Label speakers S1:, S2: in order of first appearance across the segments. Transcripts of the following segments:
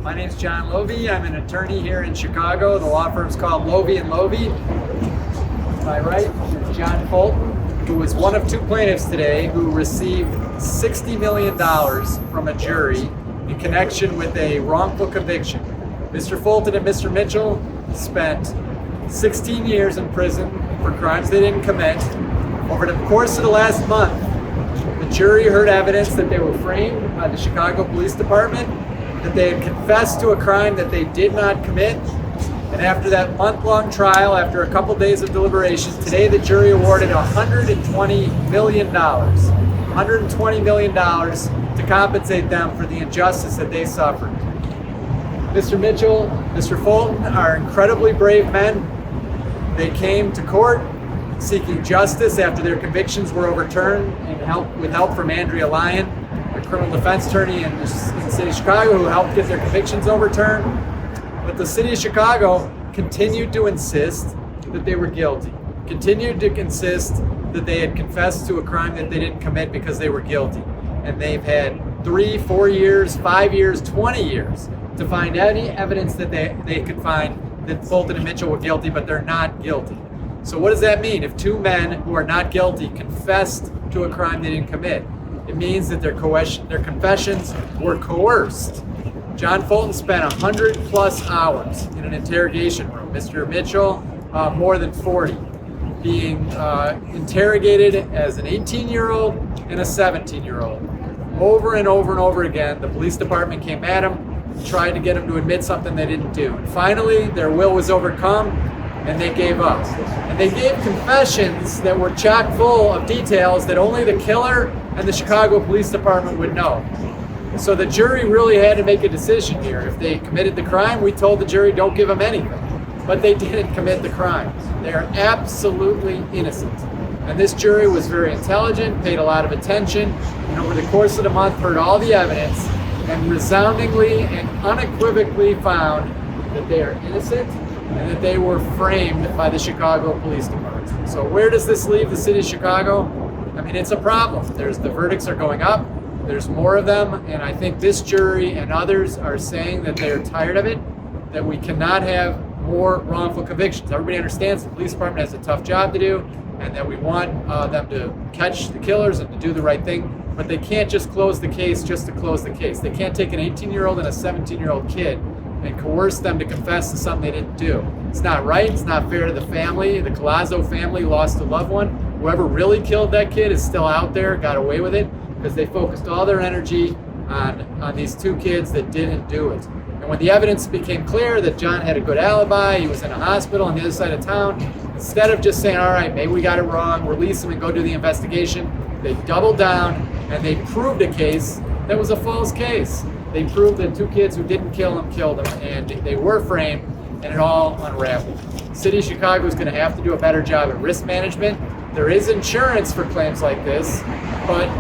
S1: My name's Jon Loevy. I'm an attorney here in Chicago. The law firm's called Loevy Loevy. To my right is Jon Fulton, who is one of two plaintiffs today who received $60 million from a jury in connection with a wrongful conviction. Mr. Fulton and Mr. Mitchell spent 16 years in prison for crimes they didn't commit. Over the course of the last month, the jury heard evidence that they were framed by the Chicago Police Department, that they had confessed to a crime that they did not commit. And after that month-long trial, after a couple days of deliberation, today the jury awarded $120 million. $120 million to compensate them for the injustice that they suffered. Mr. Mitchell, Mr. Fulton are incredibly brave men. They came to court seeking justice after their convictions were overturned and with help from Andrea Lyon, a criminal defense attorney in the city of Chicago, who helped get their convictions overturned. But the city of Chicago continued to insist that they were guilty, continued to insist that they had confessed to a crime that they didn't commit because they were guilty. And they've had 3, 4 years, 5 years, 20 years to find any evidence that they could find that Fulton and Mitchell were guilty, but they're not guilty. So what does that mean? If two men who are not guilty confessed to a crime they didn't commit, it means that their confessions were coerced. Jon Fulton spent 100+ hours in an interrogation room. Mr. Mitchell, more than 40, being interrogated as an 18-year-old and a 17-year-old. Over and over and over again, the police department came at him, tried to get him to admit something they didn't do. And finally, their will was overcome, and they gave up. And they gave confessions that were chock full of details that only the killer and the Chicago Police Department would know. So the jury really had to make a decision here. If they committed the crime, we told the jury don't give them anything. But they didn't commit the crime. They are absolutely innocent. And this jury was very intelligent, paid a lot of attention, and over the course of the month heard all the evidence and resoundingly and unequivocally found that they are innocent and that they were framed by the Chicago Police Department. So where does this leave the city of Chicago? I mean, it's a problem. The verdicts are going up. There's more of them, and I think this jury and others are saying that they're tired of it, that we cannot have more wrongful convictions. Everybody understands the police department has a tough job to do, and that we want them to catch the killers and to do the right thing, but they can't just close the case just to close the case. They can't take an 18-year-old and a 17-year-old kid and coerce them to confess to something they didn't do. It's not right. It's not fair to the family. The Collazo family lost a loved one. Whoever really killed that kid is still out there, got away with it, because they focused all their energy on these two kids that didn't do it. And when the evidence became clear that Jon had a good alibi, he was in a hospital on the other side of town, instead of just saying, all right, maybe we got it wrong, release him and go do the investigation, they doubled down and they proved a case that was a false case. They proved that two kids who didn't kill him killed him, and they were framed, and it all unraveled. The city of Chicago is going to have to do a better job at risk management. There is insurance for claims like this, but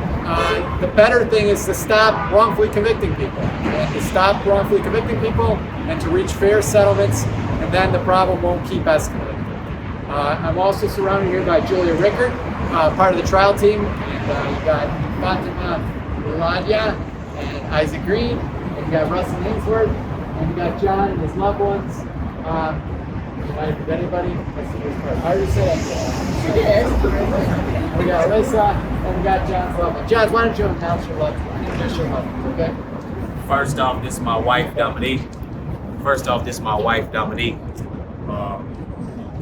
S1: the better thing is to stop wrongfully convicting people, and to stop wrongfully convicting people and to reach fair settlements, and then the problem won't keep escalating. I'm also surrounded here by Julia Rickert, part of the trial team, and we've got Fatima Uladia and Isaac Green, and we've got Russell Ainsworth, and we've got Jon and his loved ones. Did anybody? I already said that. We got Alyssa, and we got Jon's loved one. Jon, why don't you announce your loved one? Introduce your loved one, okay?
S2: First off, this is my wife, Dominique.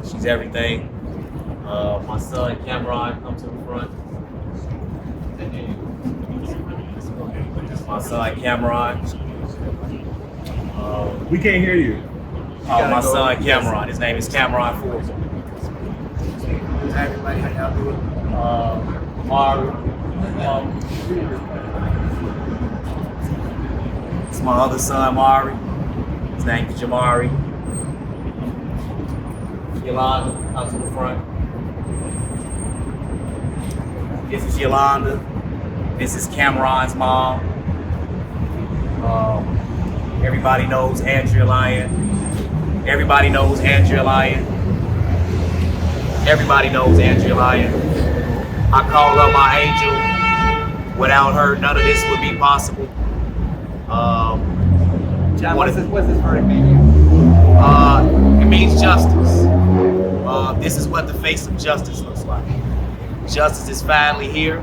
S2: She's everything. My son, Cameron, come to the front. My son, Cameron.
S3: We can't hear you.
S2: My son, Cameron. His name is Cameron Fulton.
S1: Hi, everybody. How y'all doing?
S2: Mari. It's my other son, Mari. His name is Jamari. Yolanda, come to the front. This is Yolanda. This is Cameron's mom. Everybody knows Andrea Lyon. Everybody knows Andrea Lyon. Everybody knows Andrea Lyon. I call her my angel. Without her, none of this would be possible.
S1: John, what does this verdict mean to you?
S2: It means justice. This is what the face of justice looks like. Justice is finally here,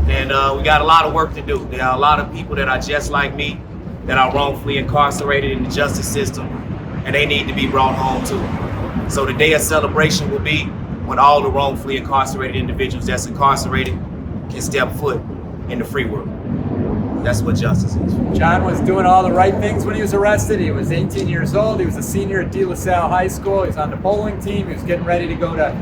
S2: and we got a lot of work to do. There are a lot of people that are just like me, that are wrongfully incarcerated in the justice system, and they need to be brought home too. So the day of celebration will be when all the wrongfully incarcerated individuals that's incarcerated can step foot in the free world. That's what justice is.
S1: Jon was doing all the right things when he was arrested. He was 18 years old. He was a senior at De La Salle High School. He was on the bowling team. He was getting ready to go to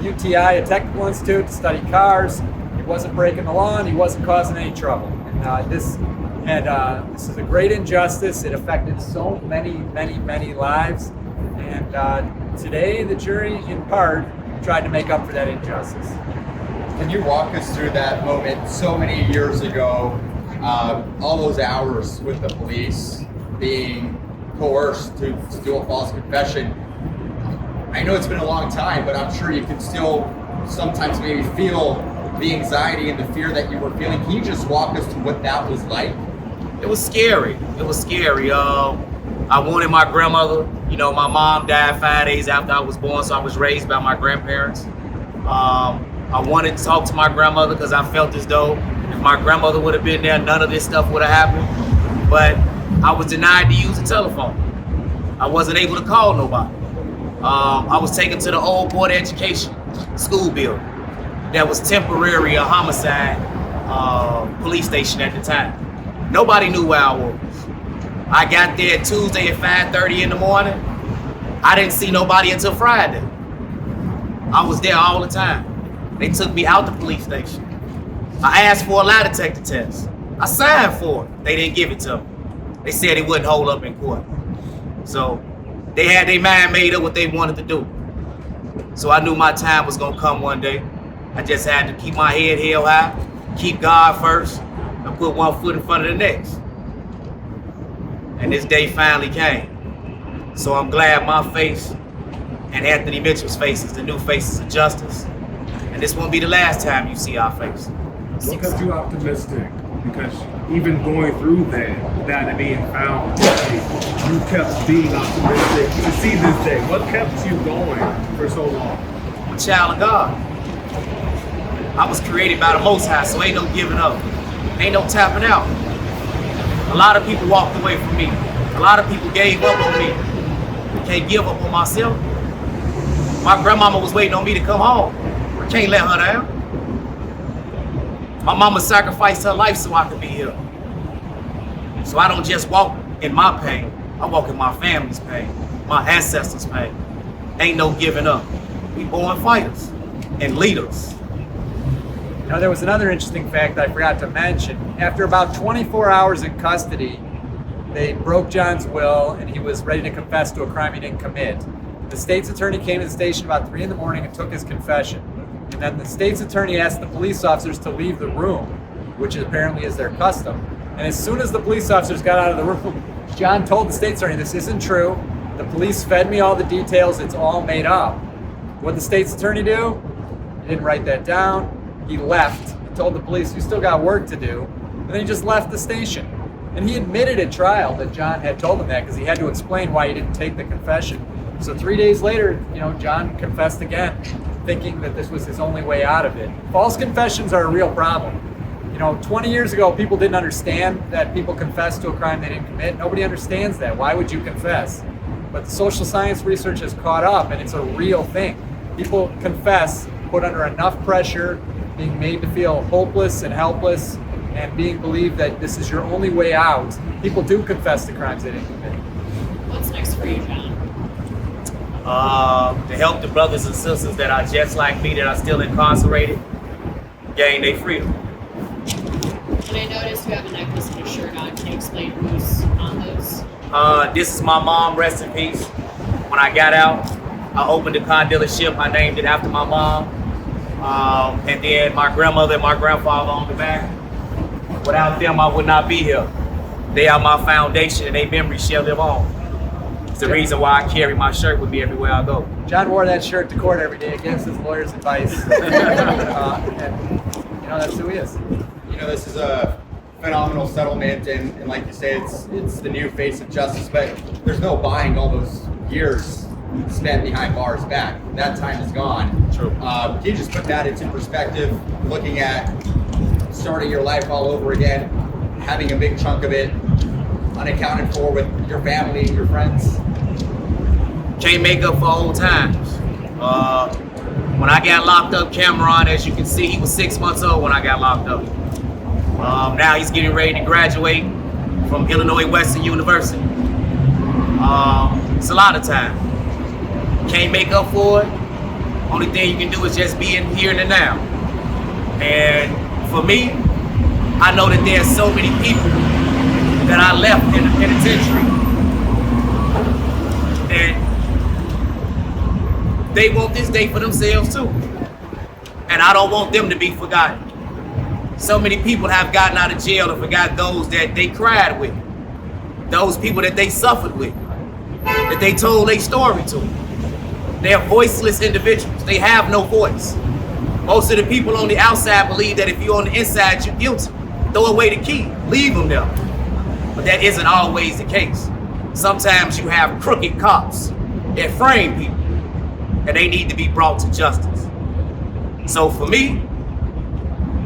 S1: UTI, a technical institute, to study cars. He wasn't breaking the law, and he wasn't causing any trouble. And this is a great injustice. It affected so many lives. And today, the jury, in part, tried to make up for that injustice.
S3: Can you walk us through that moment so many years ago? All those hours with the police being coerced to do a false confession. I know it's been a long time, but I'm sure you can still sometimes maybe feel the anxiety and the fear that you were feeling. Can you just walk us through what that was like?
S2: It was scary. It was scary. I wanted my grandmother. You know, my mom died 5 days after I was born, so I was raised by my grandparents. I wanted to talk to my grandmother because I felt as though if my grandmother would have been there, none of this stuff would have happened. But I was denied to use the telephone. I wasn't able to call nobody. I was taken to the old Board of Education school building that was temporary a homicide police station at the time. Nobody knew where I was. I got there Tuesday at 5:30 in the morning. I didn't see nobody until Friday. I was there all the time. They took me out the police station. I asked for a lie detector test. I signed for it. They didn't give it to me. They said it wouldn't hold up in court. So they had their mind made up what they wanted to do. So I knew my time was gonna come one day. I just had to keep my head held high, keep God first, and put one foot in front of the next. And this day finally came. So I'm glad my face and Anthony Mitchell's face is the new faces of justice. And this won't be the last time you see our face.
S4: What kept you optimistic? Because even going through that, without it being found, you kept being optimistic to see this day. What kept you going for so long?
S2: I'm a child of God. I was created by the Most High, so ain't no giving up. Ain't no tapping out. A lot of people walked away from me. A lot of people gave up on me. I can't give up on myself. My grandmama was waiting on me to come home. I can't let her down. My mama sacrificed her life so I could be here. So I don't just walk in my pain, I walk in my family's pain, my ancestors' pain. Ain't no giving up. We born fighters and leaders.
S1: You know, there was another interesting fact I forgot to mention. After about 24 hours in custody, they broke Jon's will and he was ready to confess to a crime he didn't commit. The state's attorney came to the station about 3 in the morning and took his confession. And then the state's attorney asked the police officers to leave the room, which apparently is their custom. And as soon as the police officers got out of the room, Jon told the state's attorney, "This isn't true. The police fed me all the details. It's all made up." What did the state's attorney do? He didn't write that down. He left. He told the police, "You still got work to do." And then he just left the station. And he admitted at trial that Jon had told him that because he had to explain why he didn't take the confession. So 3 days later, Jon confessed again, thinking that this was his only way out of it. False confessions are a real problem. 20 years ago, people didn't understand that people confess to a crime they didn't commit. Nobody understands that. Why would you confess? But the social science research has caught up, and it's a real thing. People confess, put under enough pressure, being made to feel hopeless and helpless, and being believed that this is your only way out. People do confess to crimes they didn't commit.
S5: What's next for you, Jon?
S2: To help the brothers and sisters that are just like me, that are still incarcerated, gain their freedom.
S5: And I noticed you have a necklace and a shirt on. Can you explain who's on those?
S2: This is my mom, rest in peace. When I got out, I opened a car dealership. I named it after my mom. And then my grandmother and my grandfather on the back. Without them, I would not be here. They are my foundation, and their memories shall live on. It's the reason why I carry my shirt with me everywhere I go.
S1: Jon wore that shirt to court every day against his lawyer's advice. And that's who he is.
S3: This is a phenomenal settlement, and like you say, it's the new face of justice, but there's no buying all those years spent behind bars back. That time is gone.
S2: True.
S3: Can you just put that into perspective, looking at starting your life all over again, having a big chunk of it unaccounted for with your family and your friends?
S2: Can't make up for old times. When I got locked up, Cameron, as you can see, he was 6 months old when I got locked up. Now he's getting ready to graduate from Illinois Western University. It's a lot of time. Can't make up for it. Only thing you can do is just be in here and the now. And for me, I know that there's so many people that I left in the penitentiary, and they want this day for themselves too. And I don't want them to be forgotten. So many people have gotten out of jail and forgot those that they cried with, those people that they suffered with, that they told their story to. They're voiceless individuals. They have no voice. Most of the people on the outside believe that if you're on the inside, you're guilty. Throw away the key, leave them there. But that isn't always the case. Sometimes you have crooked cops that frame people, and they need to be brought to justice. So for me,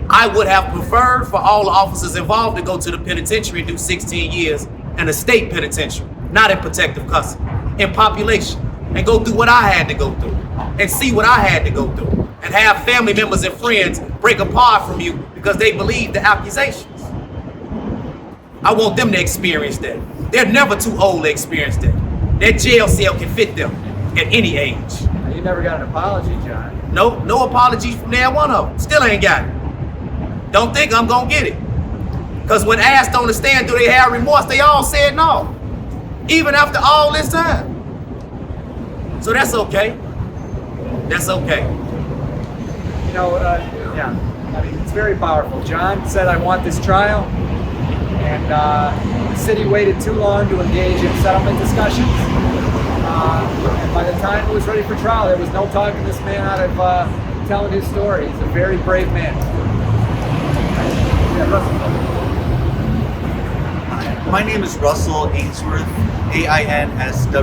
S2: I would have preferred for all the officers involved to go to the penitentiary and do 16 years in a state penitentiary, not in protective custody, in population, and go through what I had to go through, and see what I had to go through, and have family members and friends break apart from you because they believe the accusations. I want them to experience that. They're never too old to experience that. That jail cell can fit them at any age.
S1: You never got an apology, John.
S2: No apologies from there, one of them. Still ain't got it. Don't think I'm gonna get it. Because when asked on the stand, do they have remorse, they all said no. Even after all this time. So that's okay. That's okay.
S1: You know, yeah, I mean, it's very powerful. John said, I want this trial. And the city waited too long to engage in settlement discussions. And by the time it was ready for trial, there was no talking this man out of telling his story. He's a very brave man. Yeah, Russell.
S6: My name is Russell Ainsworth, Ainsworth.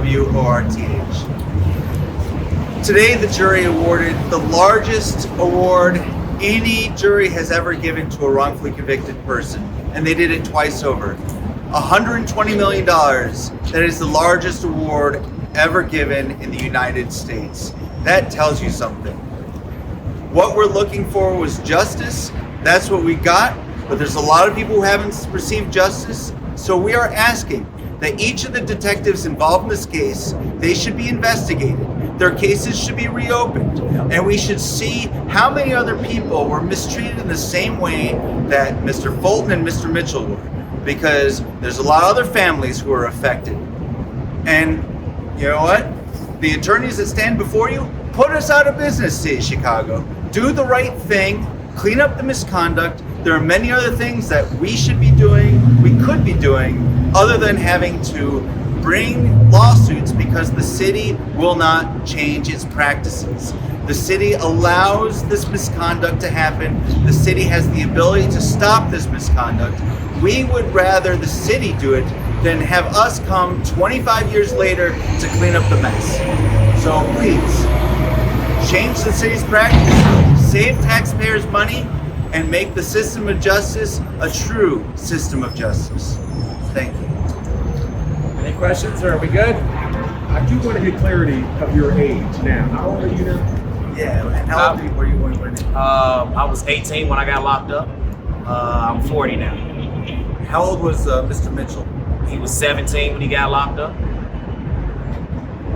S6: Today, the jury awarded the largest award any jury has ever given to a wrongfully convicted person, and they did it twice over. $120 million. That is the largest award ever given in the United States. That tells you something. What we're looking for was justice. That's what we got, but there's a lot of people who haven't received justice. So we are asking that each of the detectives involved in this case, they should be investigated. Their cases should be reopened. And we should see how many other people were mistreated in the same way that Mr. Fulton and Mr. Mitchell were. Because there's a lot of other families who are affected. And you know what? The attorneys that stand before you, put us out of business, City of Chicago. Do the right thing, clean up the misconduct. There are many other things that we should be doing, we could be doing, other than having to bring lawsuits because the city will not change its practices. The city allows this misconduct to happen. The city has the ability to stop this misconduct. We would rather the city do it than have us come 25 years later to clean up the mess. So please, change the city's practice, save taxpayers' money, and make the system of justice a true system of justice. Thank you.
S1: Any questions, or are we good?
S4: I do want to get clarity of your age now. How old are you now?
S6: Yeah, and how old were you when you went in?
S2: I was 18 when I got locked up. I'm 40 now.
S6: How old was Mr. Mitchell?
S2: He was 17 when he got locked up.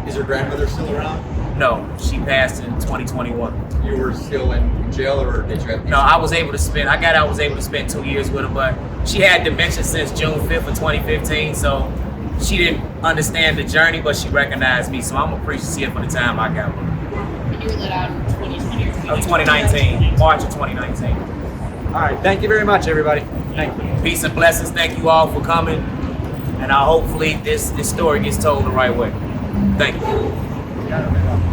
S3: Is your grandmother still around?
S2: No, she passed in 2021.
S3: You were still in jail, or did you have?
S2: No, I was able to spend 2 years with her, but she had dementia since June 5th of 2015, so she didn't understand the journey, but she recognized me, so I'm appreciative for the time I got with her.
S5: And you were let out in 2020 or
S2: 2019, March of 2019.
S1: All right, thank you very much, everybody. Thank you.
S2: Peace and blessings. Thank you all for coming, and hopefully this story gets told the right way. Thank you.
S1: Got it.